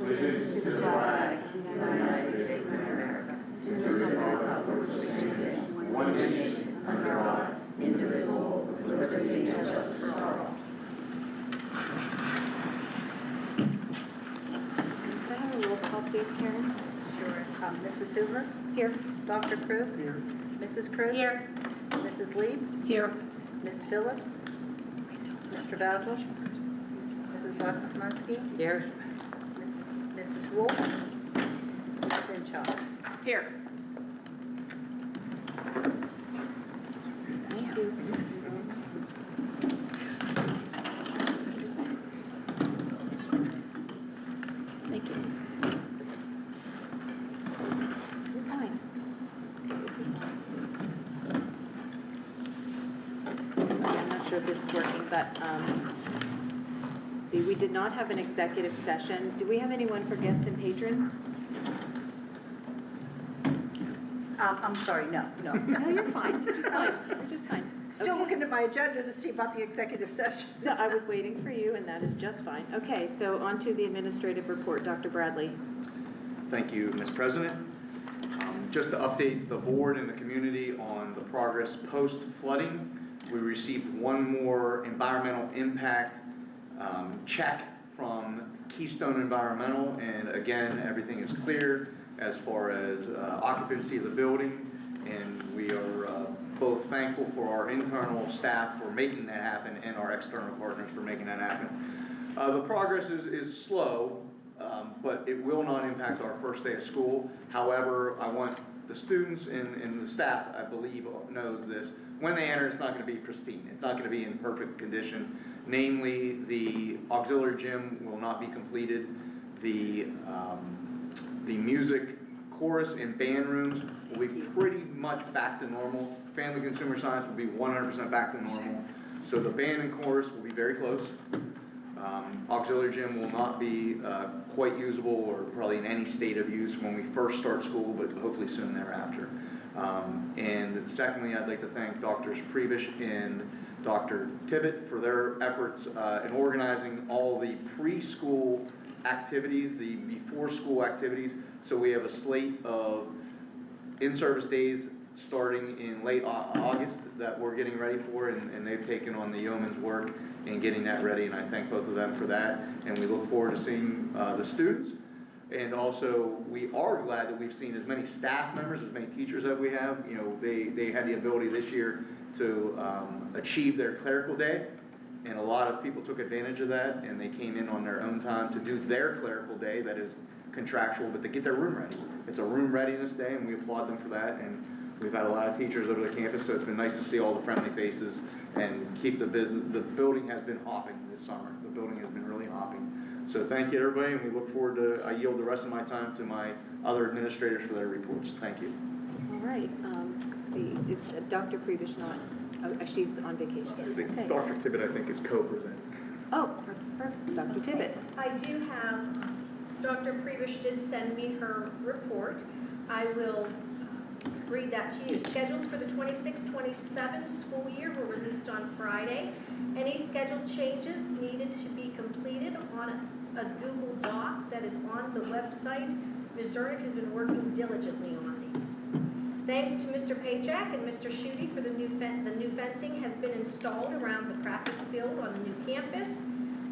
allegiance to the flag of the United States of America, to the republic for which it stands, one nation, under God, indivisible, with liberty and justice for all. Can I have a roll call, please, Karen? Sure. Mrs. Hoover? Here. Dr. Crew? Here. Mrs. Crew? Here. Mrs. Lee? Here. Ms. Phillips? Mr. Basil? Mrs. Laksmansky? Here. Mrs. Wolf? Ms. Finchow? Here. Thank you. Thank you. You're fine. I'm not sure if this is working, but see, we did not have an executive session. Do we have anyone for guests and patrons? I'm sorry, no. No, you're fine. You're fine. You're just fine. Still looking at my agenda to see about the executive session. No, I was waiting for you, and that is just fine. Okay, so on to the administrative report. Dr. Bradley. Thank you, Ms. President. Just to update the board and the community on the progress post-flooding, we received one more environmental impact check from Keystone Environmental, and again, everything is cleared as far as occupancy of the building, and we are both thankful for our internal staff for making that happen and our external partners for making that happen. The progress is slow, but it will not impact our first day of school. However, I want the students and the staff, I believe, knows this. When they enter, it's not going to be pristine. It's not going to be in perfect condition. Namely, the auxiliary gym will not be completed. The music chorus and band rooms will be pretty much back to normal. Family consumer science will be 100% back to normal. So the band and chorus will be very close. Auxiliary gym will not be quite usable or probably in any state of use when we first start school, but hopefully soon thereafter. And secondly, I'd like to thank Drs. Prevish and Dr. Tibbet for their efforts in organizing all the preschool activities, the before school activities. So we have a slate of in-service days starting in late August that we're getting ready for, and they've taken on the yeoman's work in getting that ready, and I thank both of them for that. And we look forward to seeing the students. And also, we are glad that we've seen as many staff members, as many teachers as we have. You know, they had the ability this year to achieve their clerical day, and a lot of people took advantage of that, and they came in on their own time to do their clerical day, that is contractual, but to get their room ready. It's a room readiness day, and we applaud them for that. And we've had a lot of teachers over the campus, so it's been nice to see all the friendly faces and keep the business. The building has been hopping this summer. The building has been really hopping. So thank you, everybody, and we look forward to, I yield the rest of my time to my other administrators for their reports. Thank you. All right. Let's see, is Dr. Prevish not? Oh, she's on vacation. I think Okay. Dr. Tibbet, I think, is co-presenting. Oh, perfect. Dr. Tibbet. I do have, Dr. Prevish did send me her report. I will read that to you. Schedules for the 26-27 school year were released on Friday. Any schedule changes needed to be completed on a Google Doc that is on the website. Ms. Zernick has been working diligently on these. Thanks to Mr. Pajak and Mr. Schutte for the new fencing has been installed around the practice field on the new campus.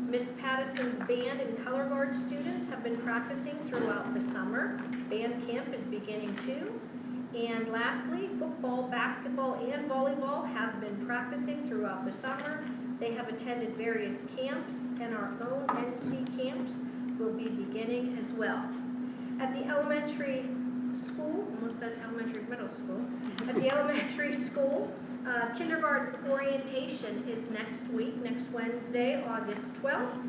Miss Patterson's band and color guard students have been practicing throughout the summer. Band camp is beginning too. And lastly, football, basketball, and volleyball have been practicing throughout the summer. They have attended various camps, and our own NC camps will be beginning as well. At the elementary school, almost said elementary middle school, at the elementary school, kindergarten orientation is next week, next Wednesday, August 12th.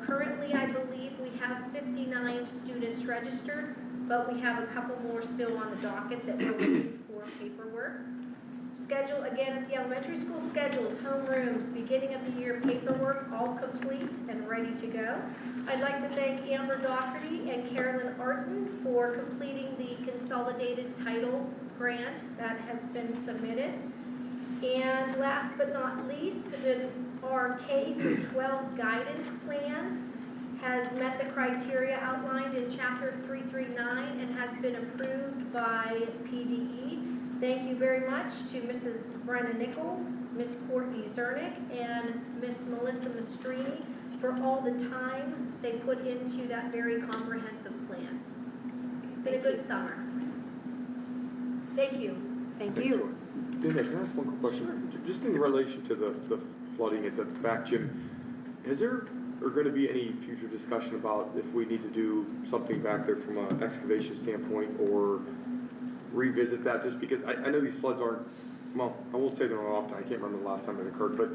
Currently, I believe we have 59 students registered, but we have a couple more still on the docket that we're waiting for paperwork. Schedule, again, at the elementary school, schedules, homerooms, beginning of the year paperwork, all complete and ready to go. I'd like to thank Amber Doherty and Carolyn Arton for completing the consolidated title grant that has been submitted. And last but not least, our K through 12 guidance plan has met the criteria outlined in Chapter 339 and has been approved by PDE. Thank you very much to Mrs. Brenna Nickel, Miss Courtney Zernick, and Miss Melissa Mastrini for all the time they put into that very comprehensive plan. It's been a good summer. Thank you. Thank you. Dana, can I ask one quick question? Just in relation to the flooding at the back gym, is there going to be any future discussion about if we need to do something back there from an excavation standpoint or revisit that? Just because I know these floods aren't, well, I won't say they're not often, I can't remember the last time it occurred, but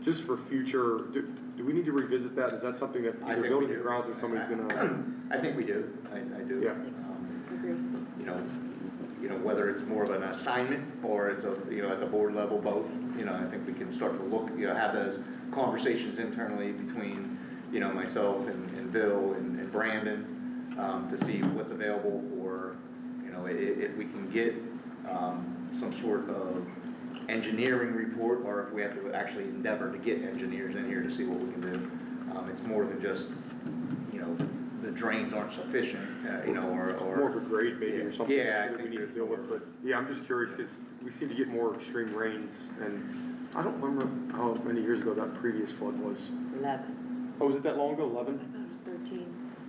just for future, do we need to revisit that? Is that something that either buildings and grounds or somebody's going to? I think we do, I do. Yeah. Agree. You know, whether it's more of an assignment or it's at the board level, both, I think we can start to look, have those conversations internally between, myself and Bill and Brandon, to see what's available for, if we can get, some sort of engineering report, or if we have to actually endeavor to get engineers in here to see what we can do. It's more than just, the drains aren't sufficient, or More of a grade maybe or something Yeah, I that we think need to there's deal with. more. But yeah, I'm just curious because we seem to get more extreme rains, and I don't remember how many years ago that previous flood was. 11. Oh, was it that long ago? I 11? thought it was 13.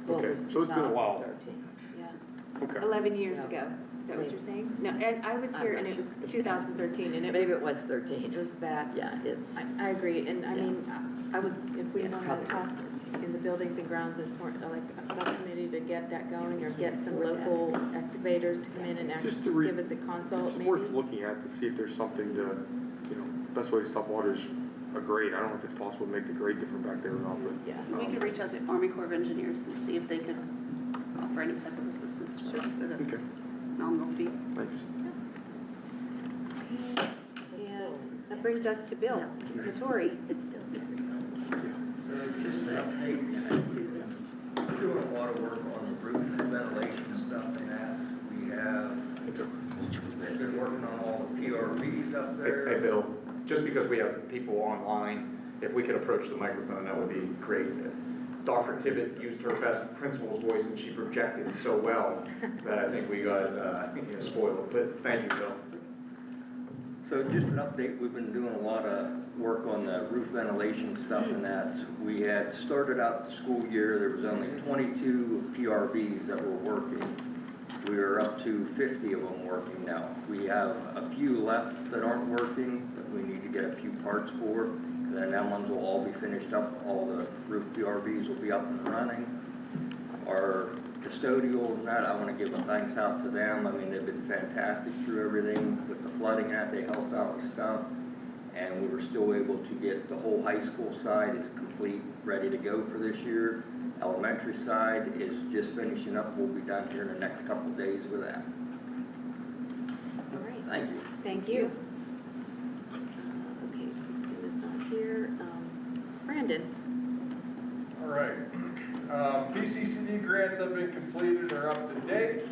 Well, Okay, it was so it's been a while. 2013. Yeah. Okay. 11 years Yeah. ago. Is that what you're saying? No, and I was I'm here not and it sure. was 2013 and Maybe it it was 13. was bad. Yeah, it's, I agree, and I Yeah. mean, I would, if we Yeah, want probably to talk was 13. in the buildings and grounds, there's more, like a subcommittee to get that going, or get some Afford that. local excavators to come in and Just actually to give us a consult, It's maybe. worth looking at to see if there's something to, best way to stop water is a grade. I don't know if it's possible to make the grade different back there or not, but. yeah. We could reach out to Army Corps of Engineers and see if they could offer any type of assistance to us at a Okay, nominal fee. thanks. And that brings us to Bill Vittori. It's still It's just an update. We're doing a lot of work on the roof ventilation stuff and that. We have been working on all the PRVs up there. Hey, Bill, just because we have people online, if we could approach the microphone, that would be great. Dr. Tibbet used her best principal's voice and she projected so well that I think we got spoiled, but thank you, Bill. So just an update, we've been doing a lot of work on the roof ventilation stuff and that. We had started out the school year, there was only 22 PRVs that were working. We are up to 50 of them working now. We have a few left that aren't working, that we need to get a few parts for. And then that ones will all be finished up, all the roof PRVs will be up and running. Our custodial and that, I want to give a thanks out to them. I mean, they've been fantastic through everything with the flooding that they helped out with stuff. And we were still able to get the whole high school side is complete, ready to go for this year. Elementary side is just finishing up. We'll be done here in the next couple of days with that. All right, Thank you. thank you. Okay, let's do this on here. Brandon. All right. PCCD grants have been completed or up to date.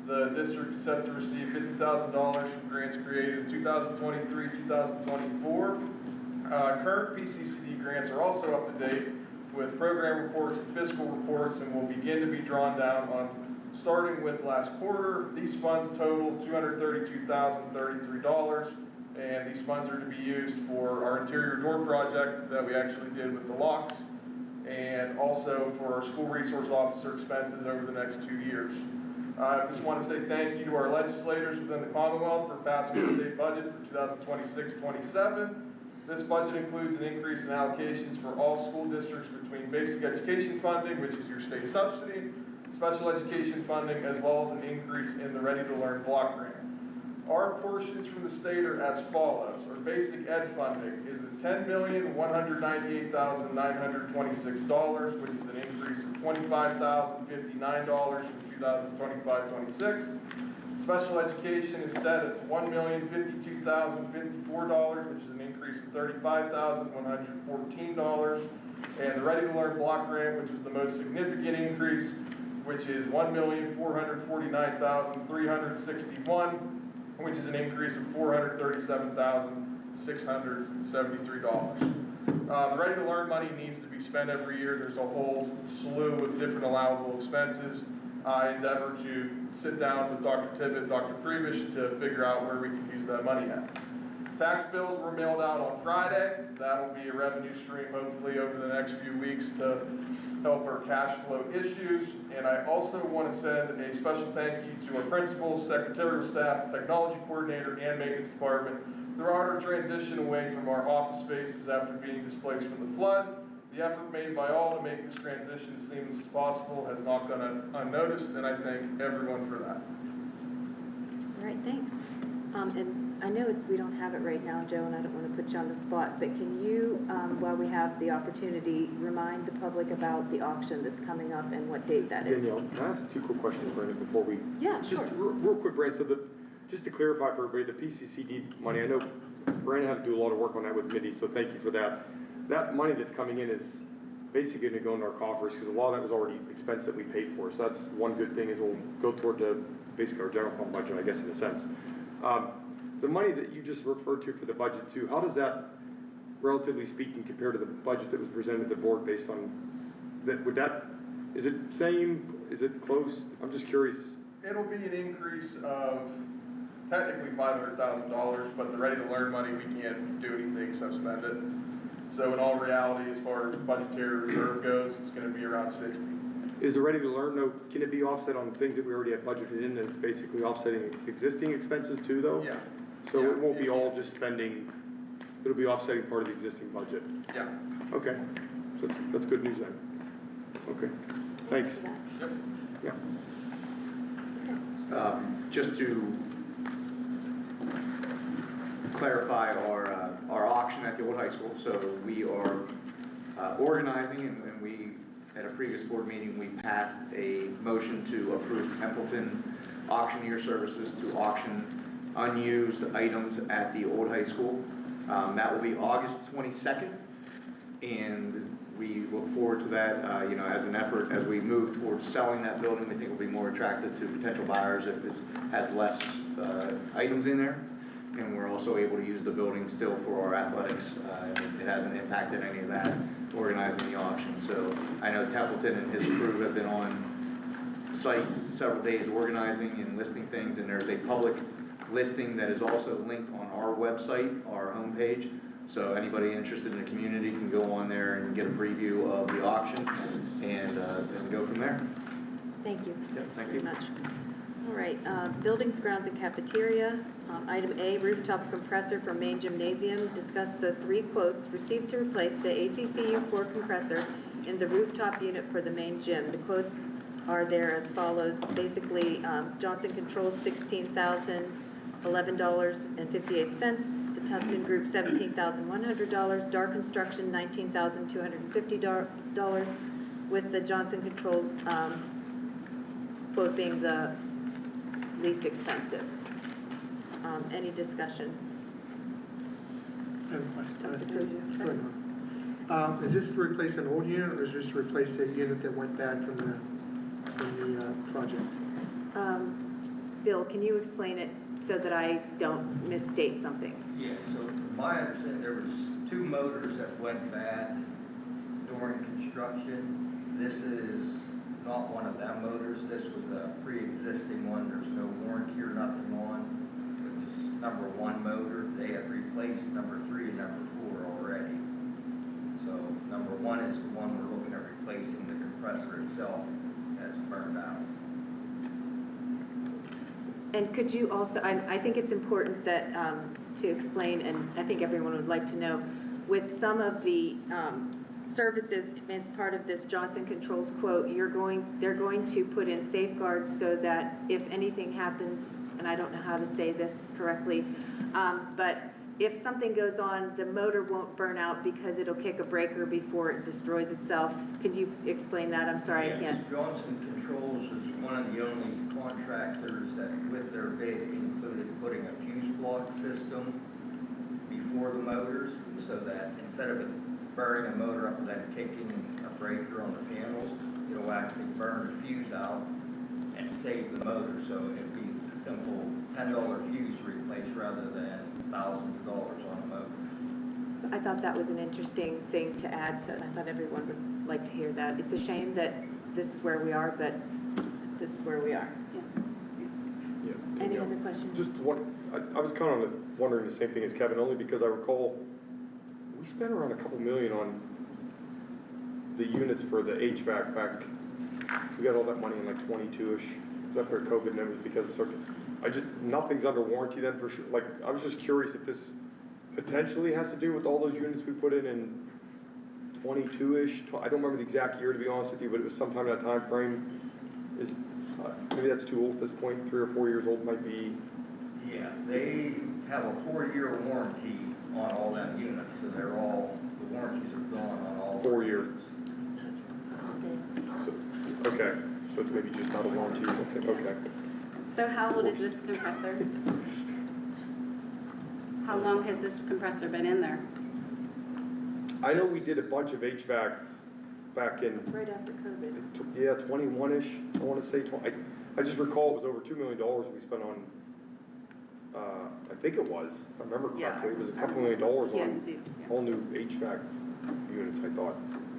The district is set to receive $50,000 from grants created in 2023, 2024. Current PCCD grants are also up to date with program reports and fiscal reports, and will begin to be drawn down on starting with last quarter. These funds total $232,033, and these funds are to be used for our interior door project that we actually did with the locks, and also for our school resource officer expenses over the next 2 years. I just want to say thank you to our legislators within the Commonwealth for passing the state budget for 2026-27. This budget includes an increase in allocations for all school districts between basic education funding, which is your state subsidy, special education funding, as well as an increase in the Ready to Learn block grant. Our portions from the state are as follows. Our basic ed funding is at $10,198,926, which is an increase of $25,059 from 2025-26. Special education is set at $1,052,054, which is an increase of $35,114. And the Ready to Learn block grant, which is the most significant increase, which is $1,449,361, which is an increase of $437,673. The Ready to Learn money needs to be spent every year. There's a whole slew of different allowable expenses. I endeavor to sit down with Dr. Tibbet, Dr. Prevish to figure out where we can use that money at. Tax bills were mailed out on Friday. That'll be a revenue stream hopefully over the next few weeks to help our cash flow issues. And I also want to send a special thank you to our principals, secretarial staff, technology coordinator, and maintenance department. Throughout our transition away from our office spaces after being displaced from the flood, the effort made by all to make this transition as seamless as possible has not gone unnoticed, and I thank everyone for that. All right, thanks. And I know we don't have it right now, Joe, and I don't want to put you on the spot, but can you, while we have the opportunity, remind the public about the auction that's coming up and what date that is? Danielle, can I ask 2 quick questions, Brandon, before we? Yeah, Just sure. real quick, Brandon, so just to clarify for everybody, the PCCD money, I know Brandon had to do a lot of work on that with Mindy, so thank you for that. That money that's coming in is basically gonna go into our coffers, because a lot of that was already expense that we paid for, so that's one good thing, is we'll go toward basically our general fund budget, I guess, in a sense. The money that you just referred to for the budget too, how does that, relatively speaking, compare to the budget that was presented to the board based on, is it same, is it close? I'm just curious. It'll be an increase of technically $500,000, but the Ready to Learn money, we can't do anything except spend it. So in all reality, as far as budgetary reserve goes, it's gonna be around 60. Is the Ready to Learn, though, can it be offset on things that we already have budgeted in, and it's basically offsetting existing expenses too, though? Yeah. So Yeah. it won't be all just spending, it'll be offsetting part of the existing budget? Yeah. Okay, so that's good news then. Okay, thanks. for that. Yep. Yeah. Just to clarify our auction at the old high school, so we are organizing, and we, at a previous board meeting, we passed a motion to approve Templeton Auctioneer Services to auction unused items at the old high school. That will be August 22nd, and we look forward to that, as an effort, as we move towards selling that building. We think it'll be more attractive to potential buyers if it has less items in there. And we're also able to use the building still for our athletics. It hasn't impacted any of that, organizing the auction. So I know Templeton and his crew have been on site several days organizing and listing things, and there's a public listing that is also linked on our website, our homepage. So anybody interested in the community can go on there and get a preview of the auction and go from there. Thank you. Yeah, thank very you. much. All right, buildings, grounds, and cafeteria. Item A, rooftop compressor for main gymnasium. Discuss the 3 quotes received to replace the ACCU4 compressor in the rooftop unit for the main gym. The quotes are there as follows. Basically, Johnson Controls $16,011.58. The Tustin Group $17,100. Dar Construction $19,250. With the Johnson Controls quote being the least expensive. Any discussion? I have a question. Dr. Kruger? Go ahead. Is this to replace an old unit, or is this to replace a unit that went bad from the project? Bill, can you explain it so that I don't misstate something? Yeah, so from my understanding, there was 2 motors that went bad during construction. This is not one of them motors. This was a pre-existing one. There's no warranty or nothing on. It was number 1 motor. They had replaced number 3 and number 4 already. So number 1 is the one we're looking at replacing. The compressor itself has burned out. And could you also, I think it's important that, to explain, and I think everyone would like to know, with some of the services as part of this Johnson Controls quote, they're going to put in safeguards so that if anything happens, and I don't know how to say this correctly, but if something goes on, the motor won't burn out because it'll kick a breaker before it destroys itself. Can you explain that? I'm sorry, I Yes, can't. Johnson Controls is one of the only contractors that, with their bid, included putting a fuse block system before the motors, so that instead of it burning a motor up and then kicking a breaker on the panels, it'll actually burn the fuse out and save the motor. So it'd be a simple $10 fuse replace rather than thousands of dollars on a motor. So I thought that was an interesting thing to add, so I thought everyone would like to hear that. It's a shame that this is where we are, but this is where we are. Yeah. Any Yeah. other questions? Just one, I was kind of wondering the same thing as Kevin, only because I recall we spent around a couple million on the units for the HVAC back. We got all that money in like 22-ish, after COVID, and it was because of nothing's under warranty then for sure. Like, I was just curious if this potentially has to do with all those units we put in 22-ish. I don't remember the exact year, to be honest with you, but it was sometime in that time frame. Is, maybe that's too old at this point, 3 or 4 years old might be. Yeah, they have a 4-year warranty on all them units, so they're all, the warranties are gone on all. 4 years. So, okay, so it's maybe just not a warranty or something, okay. So how old is this compressor? How long has this compressor been in there? I know we did a bunch of HVAC back in, Right after COVID. yeah, 21-ish, I want to say, I just recall it was over $2 million we spent on, I think it was, if I remember correctly, it was a couple $1 million on Yes. all new HVAC units, I thought.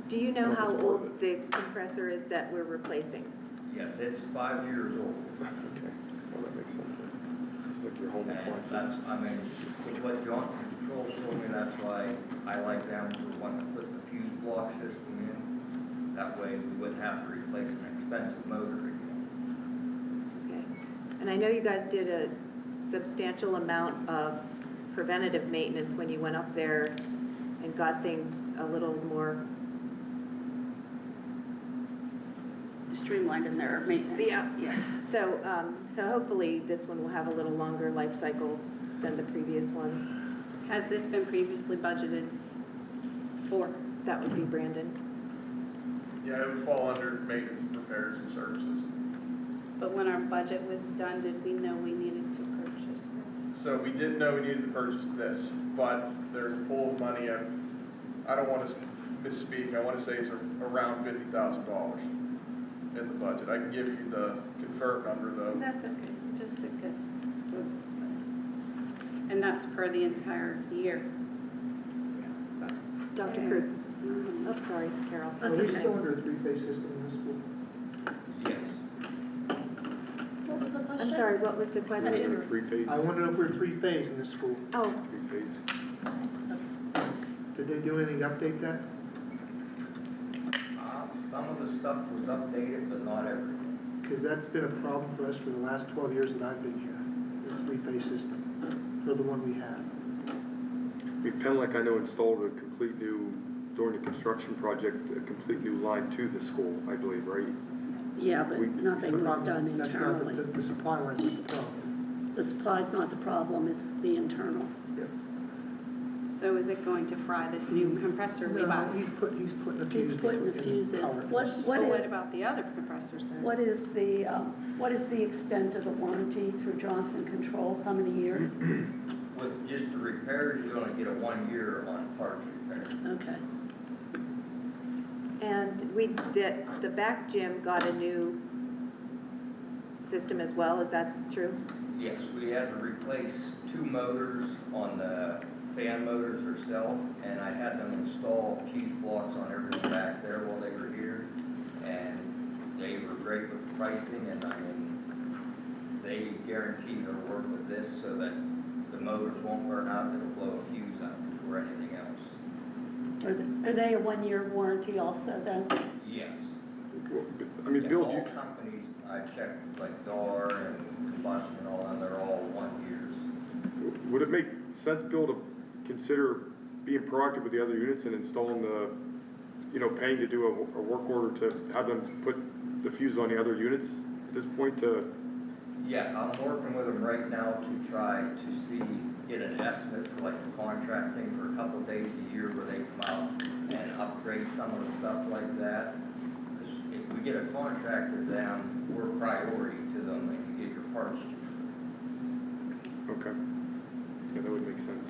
Do you know Well, how that's part of old the compressor is that we're replacing? Yes, it's 5 years old. Okay, well, that makes sense then. It's like your home And appliances. that's, I mean, with what Johnson Controls told me, that's why I like them for wanting to put the fuse block system in. That way we wouldn't have to replace an expensive motor again. Okay. And I know you guys did a substantial amount of preventative maintenance when you went up there and got things a little more. Streamlined in their maintenance? Yeah. So, so hopefully this one will have a little longer life cycle than the previous ones. Has this been previously budgeted for? That would be Brandon. Yeah, it would fall under maintenance and repairs and services. But when our budget was done, did we know we needed to purchase this? So we didn't know we needed to purchase this, but there's a pool of money, I don't want to misspeak, I want to say it's around $50,000 in the budget. I can give you the confirmed number though. That's okay, just because schools. And that's per the entire year? Dr. Krug. Oh, sorry, Carol. Are we still under a 3-phase system in this school? Yes. What was the I'm question? sorry, what was the question? Three-phase, I want to know if we're 3-phase in this school. Oh, three-phase. Did they do anything to update that? Some of the stuff was updated, but not everything. Because that's been a problem for us for the last 12 years that I've been here, the 3-phase system, for the one we have. We've kind of like, I know, installed a complete new, during the construction project, a complete new line to the school, I believe, right? Yeah, but We- nothing was done That's not internally. the supply line's not the problem. The supply's not the problem, it's the internal. So is it going to fry this new compressor we buy? No, he's putting a fuse He's putting the in fuse in. power. What But what is, about the other compressors then? what is the extent of the warranty through Johnson Control? How many years? With just the repairs, you only get a 1 year on parts repair. Okay. and the back gym got a new system as well, is that true? Yes, we had to replace 2 motors on the fan motors themselves, and I had them install fuse blocks on everything back there while they were here. And they were great with the pricing, and I mean, they guarantee they'll work with this so that the motors won't burn out, it'll blow a fuse out before anything else. Are they a 1-year warranty also then? Yes. Well, I mean, Yeah, Bill, all do you, companies, I checked, like DAR and Combustion and all, and they're all 1 years. would it make sense, Bill, to consider being proactive with the other units and installing paying to do a work order to have them put the fuse on the other units at this point to? Yeah, I'm working with them right now to try to get an estimate for like the contract thing for a couple of days a year where they come out and upgrade some of the stuff like that. 'Cause if we get a contract with them, we're priority to them and you get your parts. Okay. Yeah, that would make sense.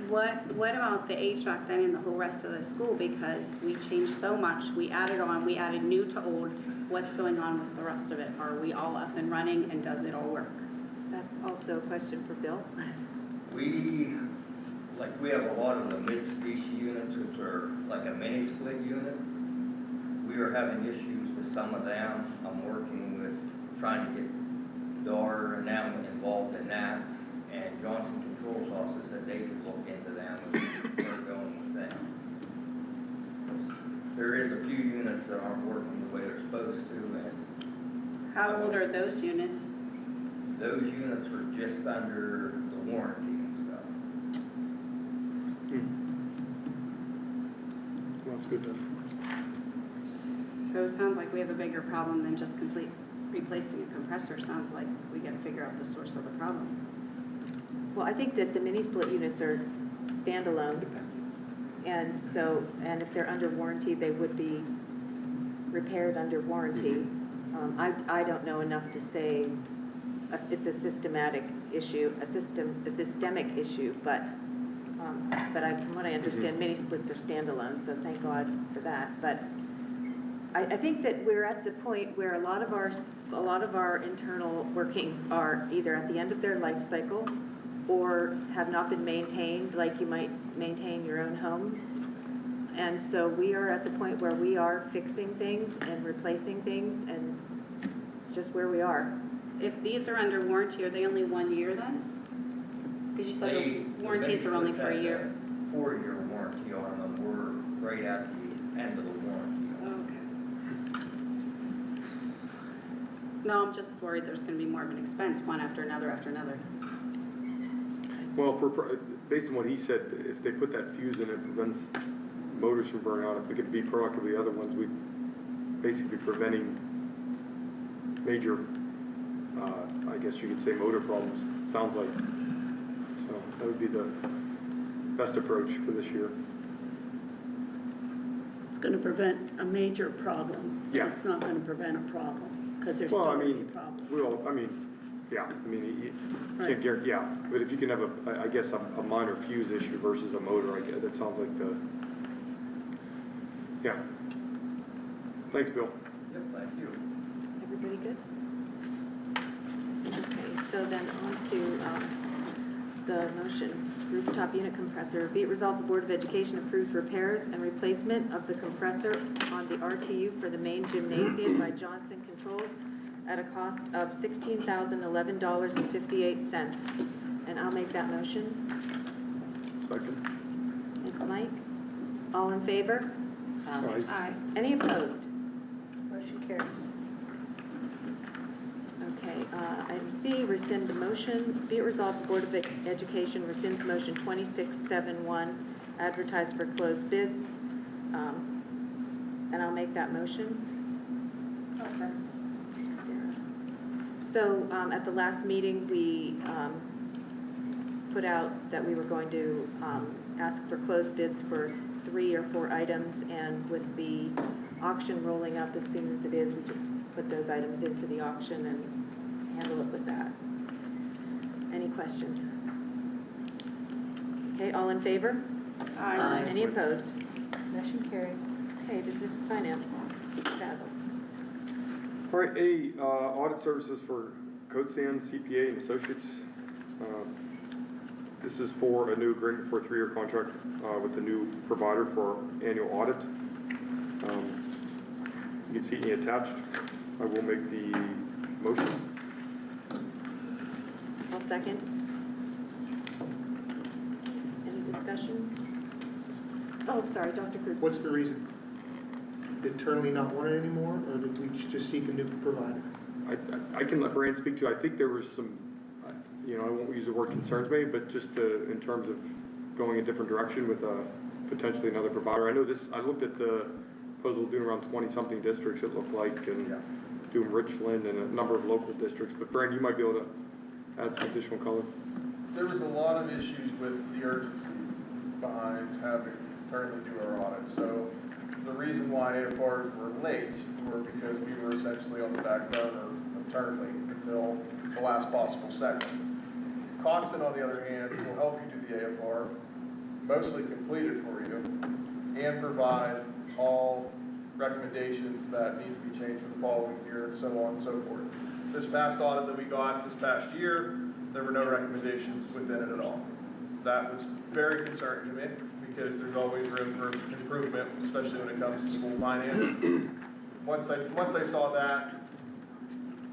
What about the HVAC then in the whole rest of the school? Because we changed so much, we added new to old. What's going on with the rest of it? Are we all up and running and does it all work? That's also a question for Bill. We like we have a lot of the Mitsubishi units, which are like a mini split unit. We are having issues with some of them. I'm working with trying to get DAR and them involved in that. And Johnson Controls also said they could look into them and we're going with them. There is a few units that aren't working the way they're supposed to, and How old are those units? those units were just under the warranty and stuff. Well, that's good then. So it sounds like we have a bigger problem than just replacing a compressor. Sounds like we gotta figure out the source of the problem. Well, I think that the mini split units are standalone. And so, and if they're under warranty, they would be repaired under warranty. I don't know enough to say it's a systematic issue, a systemic issue, but from what I understand, mini splits are standalone, so thank God for that. But I think that we're at the point where a lot of our internal workings are either at the end of their life cycle or have not been maintained like you might maintain your own homes. And so we are at the point where we are fixing things and replacing things, and it's just where we are. If these are under warranty, are they only 1 year then? Because you said the warranties are only for a year. 4-year warranty on them. We're right at the end of the warranty. Okay. No, I'm just worried there's gonna be more of an expense, one after another after another. Well, based on what he said, if they put that fuse in, it prevents motors from burning out. If we could be proactive with the other ones, we basically preventing major, I guess you could say, motor problems, sounds like. So that would be the best approach for this year. It's gonna prevent a major problem. Yeah. It's not gonna prevent a problem, because there's Well, still I gonna be a mean, problem. yeah, I mean, you Right. can't guarantee, yeah, but if you can have I guess a minor fuse issue versus a motor, I guess, that sounds like yeah. Thanks, Bill. Yep, thank you. Everybody good? Okay, so then on to the motion, rooftop unit compressor. Be it resolved, the Board of Education approves repairs and replacement of the compressor on the RTU for the main gymnasium by Johnson Controls at a cost of $16,011.58. And I'll make that motion. Second. Thanks, Mike. All in favor? Aye. Aye. Any opposed? Motion carries. Okay, item C, rescind the motion. Be it resolved, the Board of Education rescinds motion 2671, advertised for closed bids. And I'll make that motion. Sarah. So, at the last meeting, we put out that we were going to ask for closed bids for 3 or 4 items, and with the auction rolling up as soon as it is, we just put those items into the auction and handle it with that. Any questions? Okay, all in favor? Aye. Any opposed? Motion carries. Okay, business and finance, Basil. All right, audit services for CoW, CPA, and Associates. This is for a new agreement for a 3-year contract with the new provider for our annual audit. You can see it attached. I will make the motion. I'll second. Any discussion? Oh, sorry, Dr. Kruger. What's the reason? Internally not want it anymore, or did we just seek a new provider? I can let Brian speak to it. I think there was some, I won't use the word concerns maybe, but just in terms of going a different direction with potentially another provider. I know this, I looked at the proposal doing around 20-something districts, it looked like, and doing Richland and a number of local districts. But Brian, you might be able to add some additional color. There was a lot of issues with the urgency behind having internally do our audit. So the reason why AFRs were late were because we were essentially on the back burner internally until the last possible second. Constant, on the other hand, will help you do the AFR, mostly complete it for you, and provide all recommendations that need to be changed for the following year, and so on and so forth. This past audit that we got this past year, there were no recommendations within it at all. that was very concerning to me, because there's always room for improvement, especially when it comes to school finance. Once I saw that,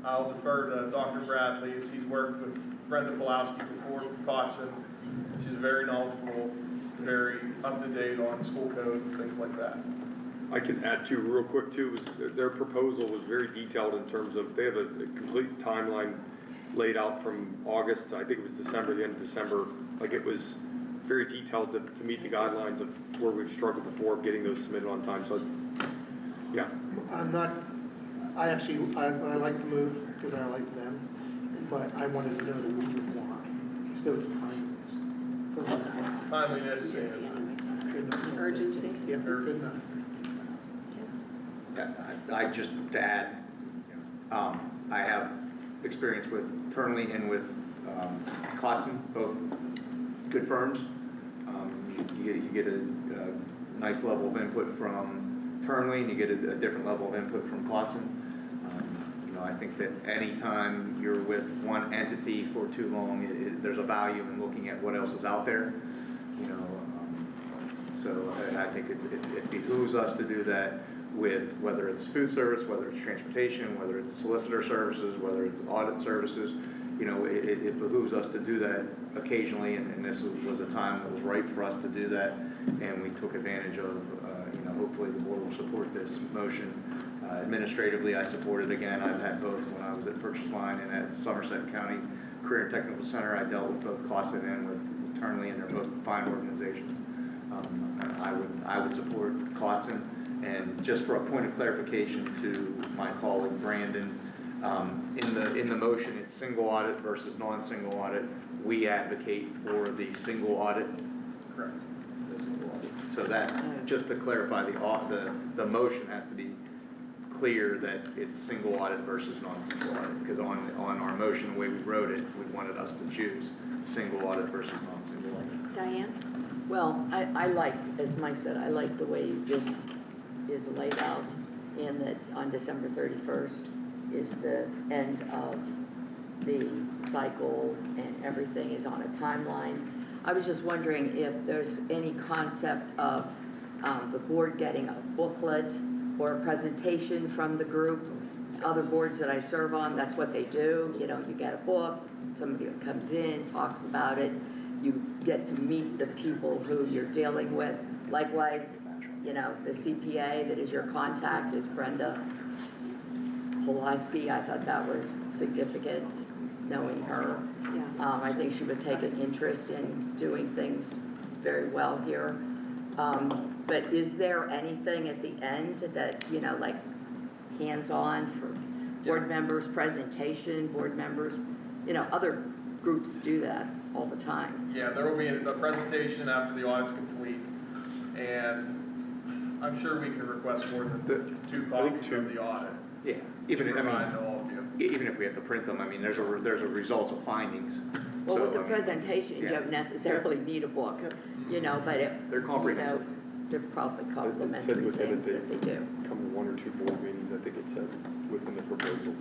I'll defer to Dr. Bradley, as he's worked with Brenda Pulowski before from Cotson. She's very knowledgeable, very up-to-date on school code and things like that. I can add too, real quick too, was their proposal was very detailed in terms of, they have a complete timeline laid out from August, I think it was December, the end of December. Like, it was very detailed to meet the guidelines of where we've struggled before of getting those submitted on time, so, yeah. I like the move, because I like them, but I wanted to know the reason why. So it's timeless. Timeliness and Good enough. Urgency. Yeah, good enough. I just, to add, I have experience with Turnley and with Cotson, both good firms. You get a nice level of input from Turnley, and you get a different level of input from Cotson. I think that anytime you're with one entity for too long, there's a value in looking at what else is out there. So I think it behooves us to do that with whether it's food service, whether it's transportation, whether it's solicitor services, whether it's audit services. It behooves us to do that occasionally, and this was a time that was ripe for us to do that, and we took advantage of, hopefully the board will support this motion. Administratively, I support it again. I've had both when I was at Purchase Line and at Somerset County Career and Technical Center. I dealt with both Cotson and with Turnley, and they're both fine organizations. I would support Cotson. And just for a point of clarification to my colleague Brandon, in the motion, it's single audit versus non-single audit. We advocate for the single audit. correct. The single audit. So that, just to clarify, the motion has to be clear that it's single audit versus non-single audit, because on our motion, the way we wrote it, we wanted us to choose single audit versus non-single audit. Diane? Well, I like, as Mike said, I like the way this is laid out, in that on December 31st is the end of the cycle and everything is on a timeline. I was just wondering if there's any concept of the board getting a booklet or a presentation from the group. Other boards that I serve on, that's what they do. You get a book, somebody comes in, talks about it. You get to meet the people who you're dealing with. Likewise, the CPA that is your contact is Brenda Pulaski. I thought that was significant, knowing her. Yeah. I think she would take an interest in doing things very well here. But is there anything at the end that, like hands-on for board members, presentation, board members? Other groups do that all the time. Yeah, there will be a presentation after the audit's complete, and I'm sure we can request more than two copies of the audit. Yeah, even Provide to all of you. even if we have to print them, there's a results of findings. Well, So, with the presentation, you yeah. don't necessarily need a book, but They're comprehensive. they're probably It said complementary within things it, that they do. come to one or two board meetings, I think it said, within the proposal.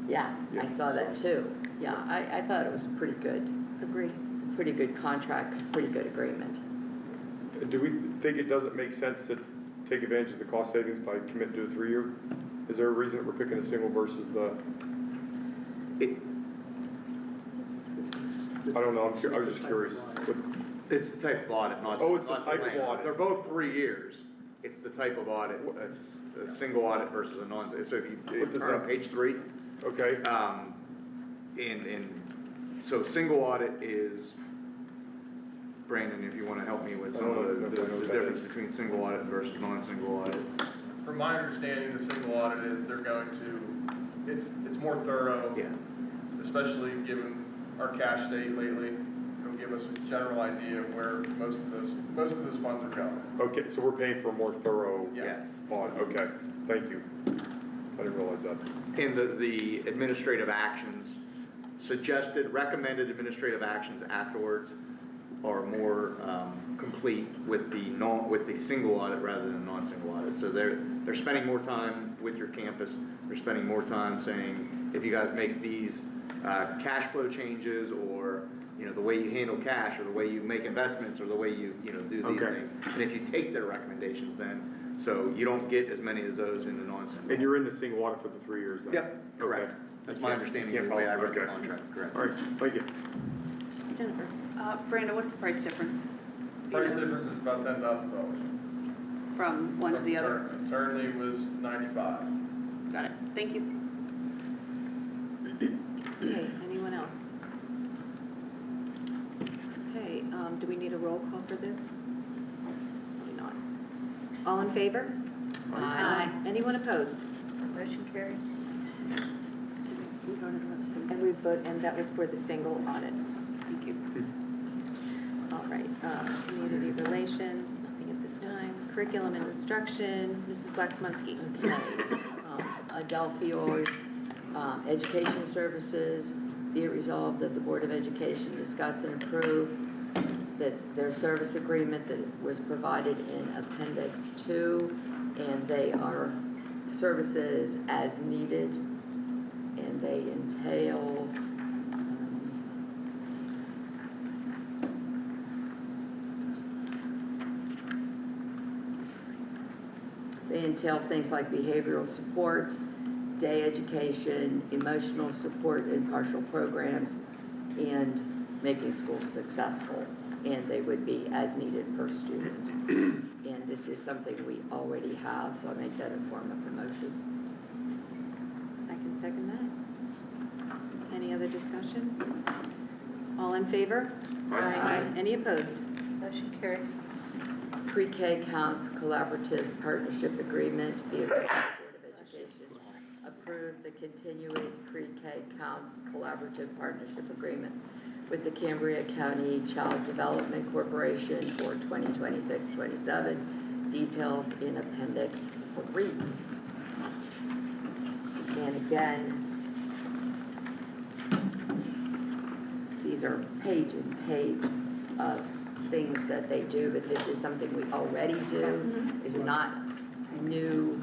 Yeah, I Yeah, saw that so- too. Yeah, I thought it was pretty good. Agree. Pretty good contract, pretty good agreement. Do we think it doesn't make sense to take advantage of the cost savings by committing to a 3-year? Is there a reason that we're picking a single versus the, I don't know, I was just curious. It's the type of audit, not Oh, it's the not type of length. audit. They're both 3 years. It's the type of audit. It's a single audit versus a non. So if you What does turn on that- page 3, Okay, so single audit is, Brandon, if you want to help me with some of the difference between single audit versus non-single audit. From my understanding, the single audit is they're going to, it's more thorough. Yeah. Especially given our cash state lately. It'll give us a general idea of where most of those funds are going. okay, so we're paying for a more thorough Yes. audit, okay, thank you. I didn't realize that. And the administrative actions, recommended administrative actions afterwards are more complete with the single audit rather than non-single audit. So they're spending more time with your campus. They're spending more time saying, if you guys make these cash flow changes, or, you know, the way you handle cash, or the way you make investments, or the way you know, do these Okay. things. And if you take their recommendations, then, so you don't get as many as those in the non-single. And you're in the single water for the 3 years then? Yep, correct. Okay. That's my Can't- understanding can't of the way I read the okay. contract, correct. All right, thank you. Jennifer? Brenda, what's the price difference? Price difference is about $10,000. From one to the other? Currently was 95. Got it. Thank you. Okay, anyone else? Okay, do we need a roll call for this? Probably not. All in favor? Aye. Anyone opposed? Motion carries. We voted on the same. And we vote, and that was for the single audit. Thank you. All right, community relations, nothing at this time. Curriculum and instruction, Mrs. Waxman-Ski. Okay, Adelphia, Education Services, be it resolved that the Board of Education discuss and approve that their service agreement that was provided in Appendix 2, and they are services as needed, and they entail things like behavioral support, day education, emotional support and partial programs, and making schools successful. And they would be as needed per student. And this is something we already have, so I make that in form of a motion. I can second that. Any other discussion? All in favor? Aye. Any opposed? Motion carries. Pre-K Counts Collaborative Partnership Agreement, be it resolved the Board of Education approve the continuing Pre-K Counts Collaborative Partnership Agreement with the Cambria County Child Development Corporation for 2026-27, details in Appendix 3. And again, these are page and page of things that they do, but this is something we already do. This is not new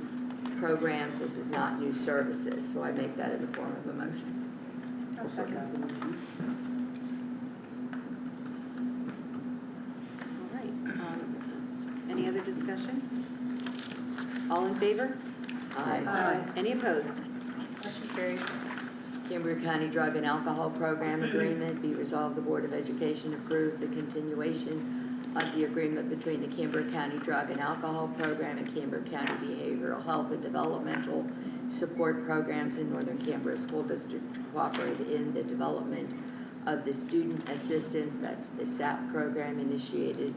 programs, this is not new services, so I make that in the form of a motion. I'll second. All right, any other discussion? All in favor? Aye. Any opposed? Motion carries. Cambria County Drug and Alcohol Program Agreement, be resolved the Board of Education approve the continuation of the agreement between the Cambria County Drug and Alcohol Program and Cambria County Behavioral Health and Developmental Support Programs in Northern Cambria School District to cooperate in the development of the Student Assistance, that's the SAP program initiated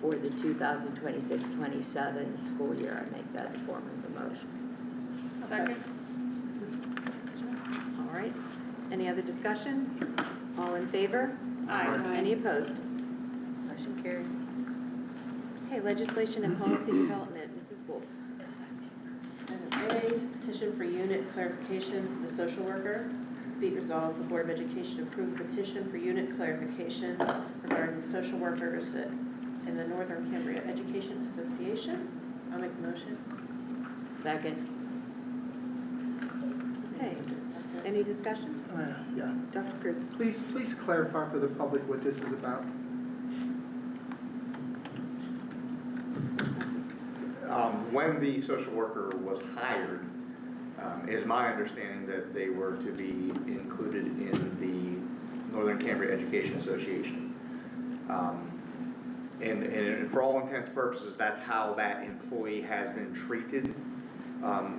for the 2026-27 school year. I make that in the form of a motion. Second. All right, any other discussion? All in favor? Aye. Any opposed? Motion carries. Okay, legislation and policy development, Mrs. Wolf. Item A, petition for unit clarification, the social worker. Be it resolved, the Board of Education approve petition for unit clarification regarding the social workers in the Northern Cambria Education Association. I'll make the motion. Second. Okay, any discussion? Yeah. Dr. Cruz? Please clarify for the public what this is about. When the social worker was hired, it is my understanding that they were to be included in the Northern Cambria Education Association. And for all intents and purposes, that's how that employee has been treated.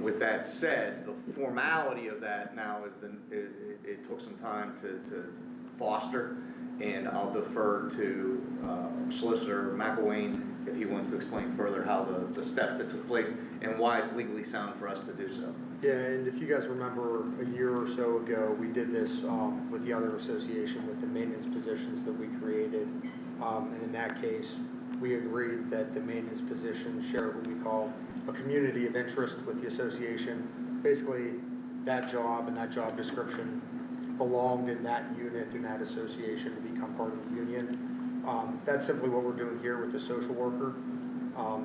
With that said, the formality of that now is it took some time to foster, and I'll defer to Solicitor McElwain if he wants to explain further how the steps that took place and why it's legally sound for us to do so. Yeah, and if you guys remember a year or so ago, we did this with the other association with the maintenance positions that we created. And in that case, we agreed that the maintenance position shared what we call a community of interest with the association. Basically, that job and that job description belonged in that unit, in that association to become part of the union. That's simply what we're doing here with the social worker.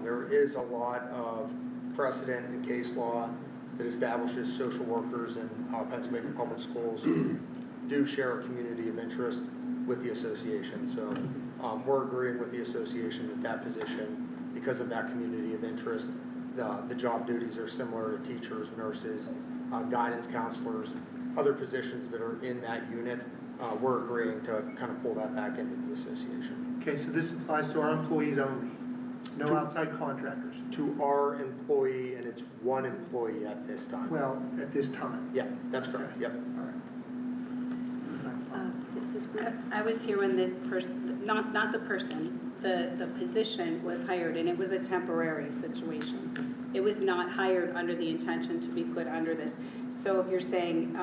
There is a lot of precedent and case law that establishes social workers in Pennsylvania public schools do share a community of interest with the association. So we're agreeing with the association that that position, because of that community of interest, the job duties are similar to teachers, nurses, guidance counselors, other positions that are in that unit. We're agreeing to kind of pull that back into the association. Okay, so this applies to our employees only, no outside contractors? To our employee, and it's one employee at this time. Well, at this time. Yeah, that's correct, yep. I was here when this person, not the person, the position was hired, and it was a temporary situation. It was not hired under the intention to be put under this. So if you're saying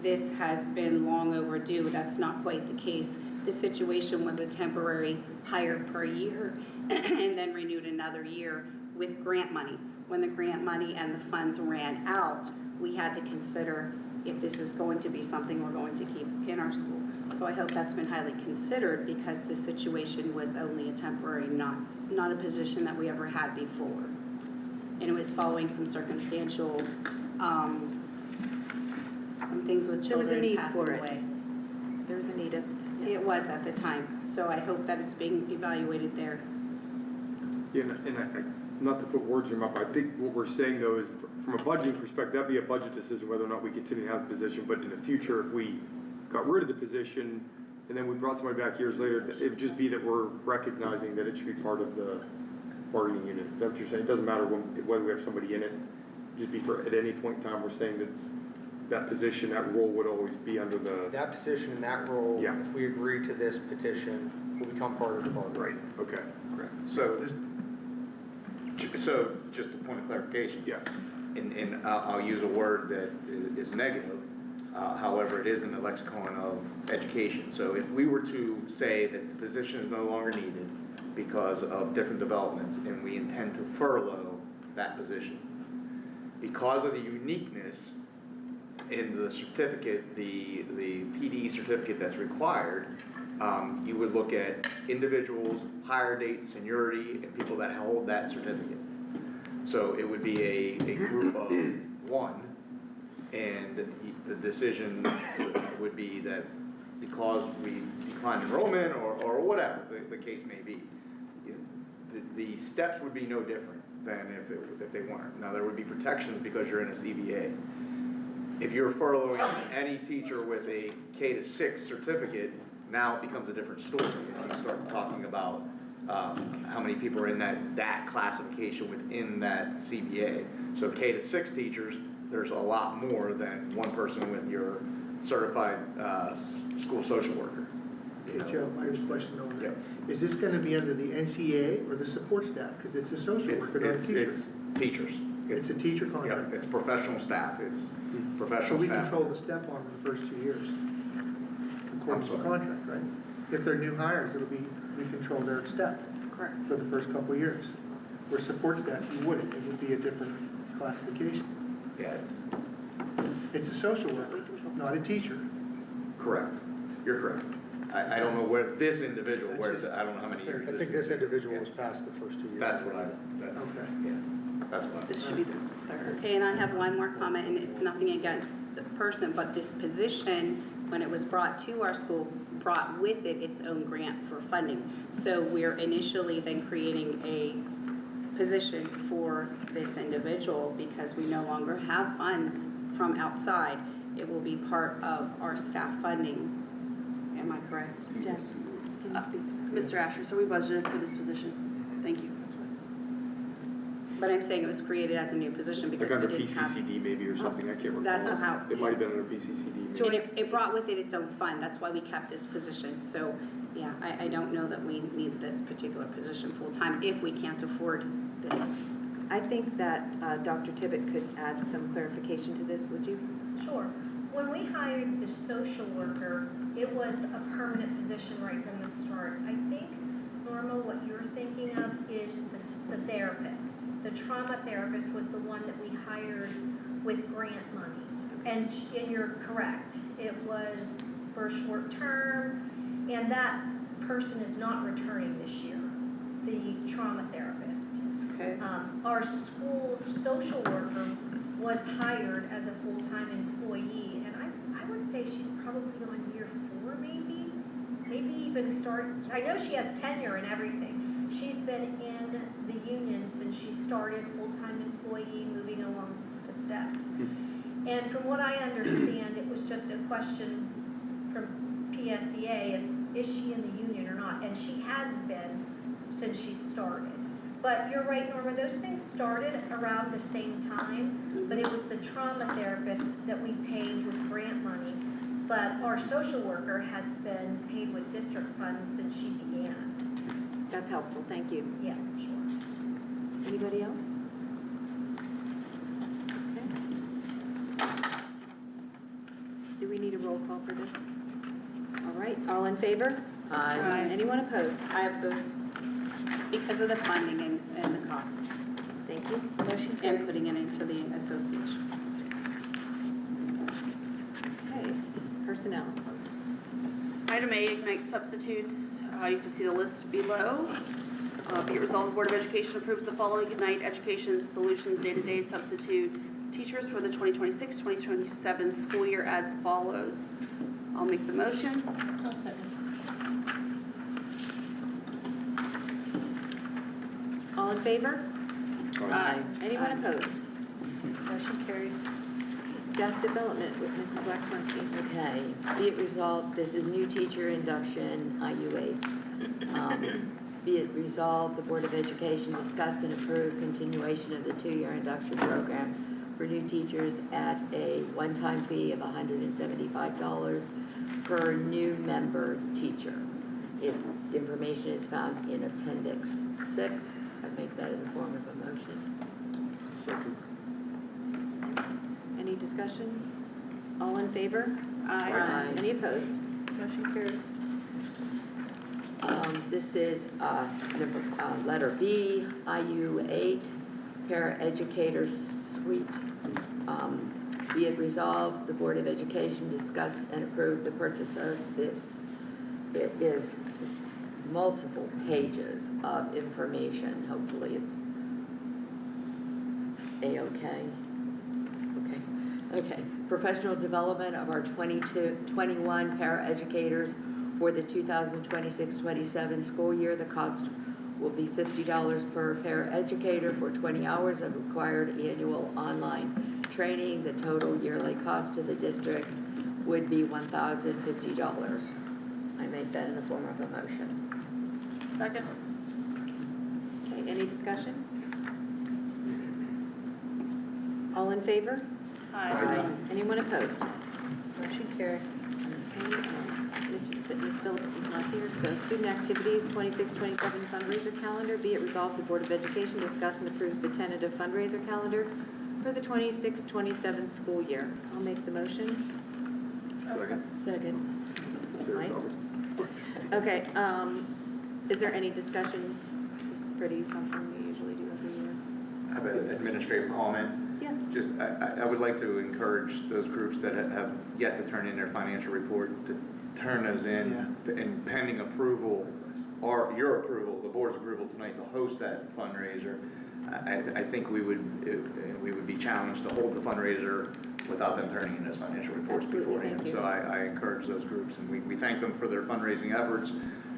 this has been long overdue, that's not quite the case. The situation was a temporary hire per year and then renewed another year with grant money. When the grant money and the funds ran out, we had to consider if this is going to be something we're going to keep in our school. So I hope that's been highly considered, because the situation was only a temporary, not a position that we ever had before. And it was following some circumstantial, some things with There was a children need passing for it. away. There was a need of. It was at the time, so I hope that it's being evaluated there. Yeah, and I, not to put words in your mouth, I think what we're saying though is, from a budgeting perspective, that'd be a budget decision whether or not we continue to have the position, but in the future, if we got rid of the position and then we brought somebody back years later, it would just be that we're recognizing that it should be part of the bargaining unit. Is that what you're saying? It doesn't matter whether we have somebody in it, just be for, at any point in time, we're saying that that position, that role would always be under the. That position and that role, Yeah. if we agree to this petition, will become part of the bargaining. Right, okay. Correct. So just a point of clarification. Yeah. And I'll use a word that is negative, however, it is in the lexicon of education. So if we were to say that the position is no longer needed because of different developments, and we intend to furlough that position, because of the uniqueness in the certificate, the PD certificate that's required, you would look at individuals, hire date, seniority, and people that hold that certificate. So it would be a group of one, and the decision would be that because we declined enrollment or whatever the case may be, the steps would be no different than if they weren't. Now, there would be protections because you're in a CBA. If you're furloughing any teacher with a K-6 certificate, now it becomes a different story. And you start talking about how many people are in that classification within that CBA. So K-6 teachers, there's a lot more than one person with your certified school social worker. Okay, Joe, I have a question on that. Yep. Is this gonna be under the NCA or the support staff? Because it's a social worker, not a teacher. It's teachers. It's a teacher contract. Yep, it's professional staff. It's So professional we staff. control the step on in the first 2 years, according to the sorry. contract, right? If they're new hires, we control their step Correct. for the first couple of years. Where support staff, you wouldn't, it would be a different classification. Yeah, It's a social worker, not a teacher. correct. You're correct. I don't know where this individual, I don't know how many years. I think this individual was past the first 2 years. That's what that's, Okay. yeah, that's what This should be the third. Okay, and I have one more comment, and it's nothing against the person, but this position, when it was brought to our school, brought with it its own grant for funding. So we're initially then creating a position for this individual because we no longer have funds from outside. It will be part of our staff funding. Am I correct? Jess, can you speak? Mr. Asher, so we budgeted for this position. Thank you. But I'm saying it was created as a new position because Like we under didn't have. PCCD maybe or something, I can't recall. That's how- It might have been under PCCD maybe. And it brought with it its own fund, that's why we kept this position. So, yeah, I don't know that we need this particular position full-time if we can't afford this. I think that Dr. Tibbet could add some clarification to this, would you? Sure. When we hired the social worker, it was a permanent position right from the start. I think, Norma, what you're thinking of is the therapist. The trauma therapist was the one that we hired with grant money. And you're correct. It was for a short term, and that person is not returning this year, the trauma therapist. Okay. Our school social worker was hired as a full-time employee, and I would say she's probably on year 4, maybe even I know she has tenure and everything. She's been in the union since she started, full-time employee, moving along the steps. And from what I understand, it was just a question from PSEA, is she in the union or not? And she has been since she started. But you're right, Norma, those things started around the same time, but it was the trauma therapist that we paid with grant money. But our social worker has been paid with district funds since she began. That's helpful, thank you. Yeah, sure. Anybody else? Okay. Do we need a roll call for this? All right, all in favor? Aye. Anyone opposed? I have those because of the funding and the cost, Thank you. Motion and carries. putting it into the association. Okay, personnel. Item A, Ignite substitutes. You can see the list below. Be it resolved, the Board of Education approves the following Ignite Education Solutions day-to-day substitute teachers for the 2026-2027 school year as follows. I'll make the motion. I'll second. All in favor? Aye. Anyone opposed? Motion carries. Staff development with Mrs. Waxman. Okay, be it resolved, this is new teacher induction, IU8. Be it resolved, the Board of Education discuss and approve continuation of the 2-year induction program for new teachers at a one-time fee of $175 per new member teacher. Information is found in Appendix 6. I make that in the form of a motion. Second. Any discussion? All in favor? Aye. Any opposed? Motion carries. This is letter B, IU8, paraeducator suite. Be it resolved, the Board of Education discuss and approve the purchase of this. It is multiple pages of information. Hopefully it's A-okay. Okay. Professional development of our 21 paraeducators for the 2026-27 school year. The cost will be $50 per paraeducator for 20 hours of required annual online training. The total yearly cost to the district would be $1,050. I make that in the form of a motion. Second. Okay, any discussion? All in favor? Aye. Anyone opposed? Motion carries. Ms. Phillips is not here, so student activities, 26-27 fundraiser calendar. Be it resolved, the Board of Education discuss and approves the tentative fundraiser calendar for the 26-27 school year. I'll make the motion. Second. Mike? Okay, is there any discussion? This is pretty something we usually do every year. I have an administrative comment. Yes. Just, I would like to encourage those groups that have yet to turn in their financial report to turn those in, and pending approval, or your approval, the board's approval tonight to host that fundraiser. I think we would be challenged to hold the fundraiser without them turning in those financial reports Absolutely, beforehand. thank you. So I encourage those groups, and we thank them for their fundraising efforts.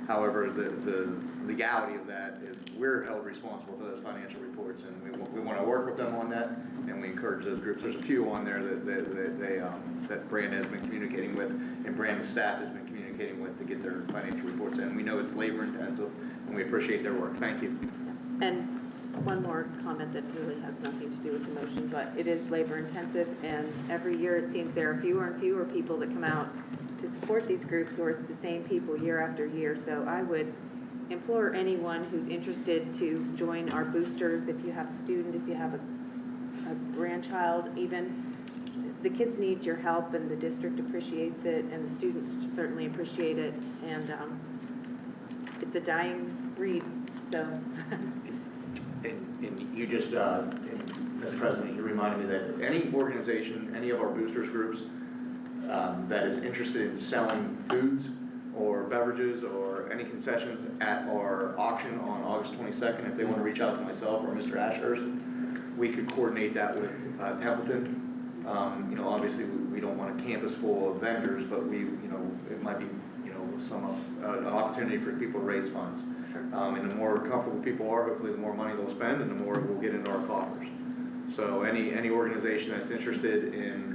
However, the legality of that is we're held responsible for those financial reports, and we want to work with them on that, and we encourage those groups. There's a few on there that Brand has been communicating with, and Brand's staff has been communicating with to get their financial reports in. We know it's labor intensive, and we appreciate their work. Thank you. And one more comment that really has nothing to do with the motion, but it is labor intensive, and every year it seems there are fewer and fewer people that come out to support these groups, or it's the same people year after year. So I would implore anyone who's interested to join our boosters. If you have a student, if you have a grandchild, even, the kids need your help, and the district appreciates it, and the students certainly appreciate it, and it's a dying breed, so. And you just, Mr. President, you reminded me that any organization, any of our boosters groups that is interested in selling foods or beverages or any concessions at our auction on August 22nd, if they want to reach out to myself or Mr. Ashurst, we could coordinate that with Templeton You know, obviously, we don't want a campus full of vendors, but it might be, an opportunity for people to raise funds. And the more comfortable people are, hopefully the more money they'll spend and the more it will get into our coffers. So any organization that's interested in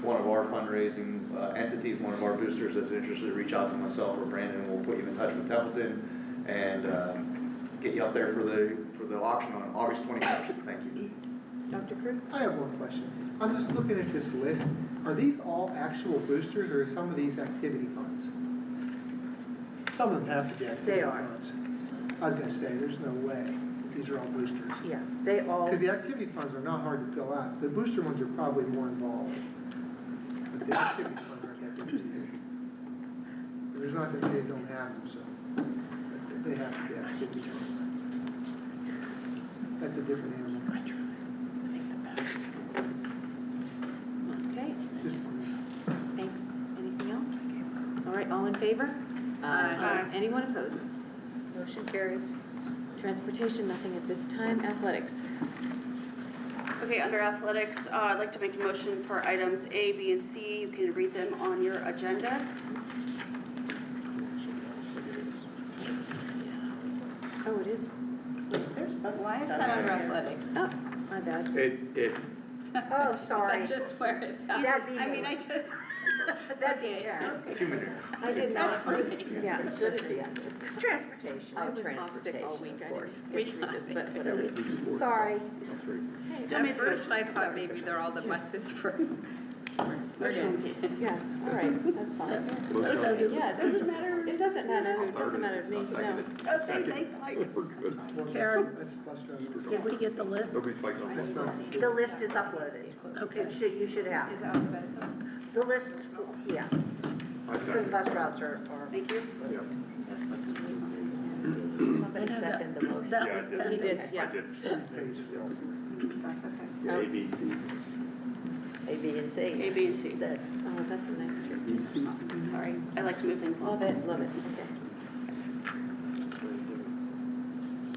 one of our fundraising entities, one of our boosters that's interested, reach out to myself or Brandon, and we'll put you in touch with Templeton and get you up there for the auction on August 21st. Thank you. Dr. Crew? I have one question. I'm just looking at this list. Are these all actual boosters or are some of these activity funds? Some of them have to be activity They are. funds. I was gonna say, there's no way that these are all boosters. Yeah, they all, Because the activity funds are not hard to fill out. The booster ones are probably more involved. But the activity funds aren't that big. There's not that many that don't have them, so they have to be activity funds. That's a different animal. okay, Just one. thanks. Anything else? All right, all in favor? Aye. Anyone opposed? Motion carries. Transportation, nothing at this time. Athletics. Okay, under athletics, I'd like to make a motion for items A, B, and C. You can read them on your agenda. Oh, it is? Why is that under athletics? Oh, my bad. Oh, Is sorry. that just where it fell? That'd be I mean, me. I just, That'd be, okay. yeah. Human error. I did That's not. fine. Yeah. It should be under. Transportation. I was off sick all week. I course. didn't get to read this, but whatever. Sorry. Still made At first, I thought maybe they're all the buses for sports. Yeah, all right, that's fine. Yeah, it doesn't matter, it doesn't matter, it doesn't matter to me, no. Okay, thanks, Mike. We're good. Karen, That's bus driver. did we get the list? Nobody's fighting on this. The list is uploaded. Okay. You should have. Is that alphabetical? The list, yeah, I for the second. bus routes are. Thank you. Yeah. Somebody second the motion. That Yeah, was I did. He did, yeah. I did. That's okay. Yeah, A, B, C. A, B, and C. A, B, and C. Six. Oh, that's the next one. B, C. Sorry, I like to move things along. Love it, okay.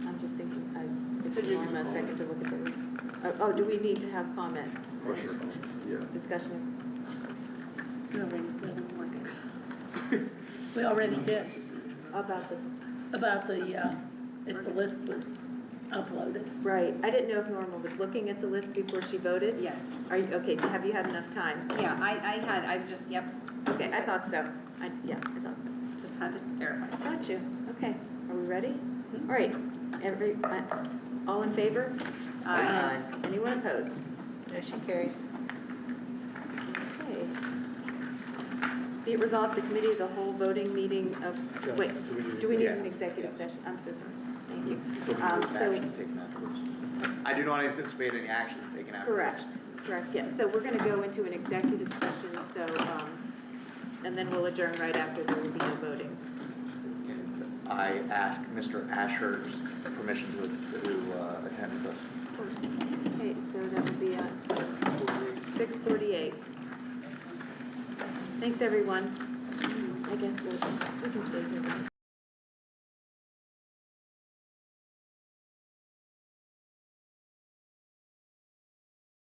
I'm just thinking, it took Norma a second to look at the list. Oh, do we need to have comment, Question. Yeah. discussion? We already did. We already did, About the, about the, if the list was uploaded. right, I didn't know if Norma was looking at the list before she voted? Yes. Are you, okay, have you had enough time? Yeah, I've just, yep, Okay, I thought so. I thought so. just had to verify. Got you. Okay, are we ready? All right, all in favor? Aye. Anyone opposed? Motion carries. Okay. Be it resolved, the committee of the whole voting meeting of, wait, do we need an executive session? I'm so sorry. Thank you. I do not anticipate any actions taken afterwards. Correct, yes. So we're going to go into an executive session, so, and then we'll adjourn right after. There will be no voting. And I ask Mr. Asher's permission to attend with us. Of course. Okay, so that will be at 6:48. Thanks, everyone. I guess we can stay here.